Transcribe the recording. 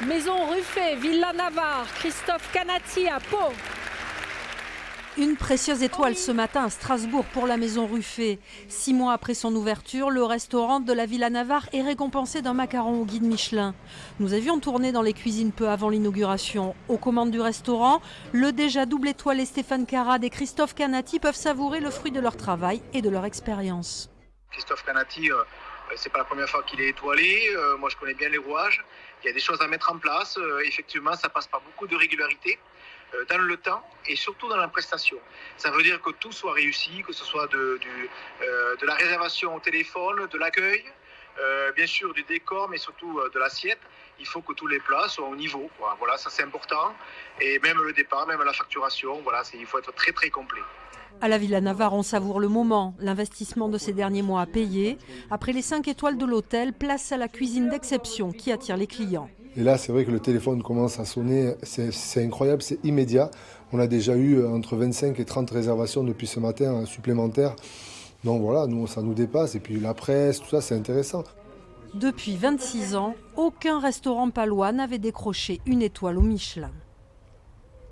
Maison Ruffet, Villa Navarre, Christophe Canati à Pau. Une précieuse étoile ce matin à Strasbourg pour la Maison Ruffet. 6 mois après son ouverture, le restaurant de la Villa Navarre est récompensé d'un macaron au guide Michelin. Nous avions tourné dans les cuisines peu avant l'inauguration. Aux commandes du restaurant, le déjà double étoilé Stéphane Carrade et Christophe Canati peuvent savourer le fruit de leur travail et de leur expérience. Christophe Canati, c'est pas la première fois qu'il est étoilé. Moi, je connais bien les rouages. Il y a des choses à mettre en place. Effectivement, ça passe par beaucoup de régularité dans le temps et surtout dans la prestation. Ça veut dire que tout soit réussi, que ce soit de la réservation au téléphone, de l'accueil, bien sûr du décor, mais surtout de l'assiette. Il faut que tous les plats soient au niveau. Voilà, ça c'est important. Et même le départ, même la facturation, voilà, il faut être très très complet. À la Villa Navarre, on savoure le moment. L'investissement de ces derniers mois a payé. Après les 5 étoiles de l'hôtel, place à la cuisine d'exception qui attire les clients. Et là, c'est vrai que le téléphone commence à sonner, c'est incroyable, c'est immédiat. On a déjà eu entre 25 et 30 réservations depuis ce matin supplémentaires. Donc voilà, nous, ça nous dépasse. Et puis la presse, tout ça, c'est intéressant. Depuis 26 ans, aucun restaurant palois n'avait décroché une étoile au Michelin.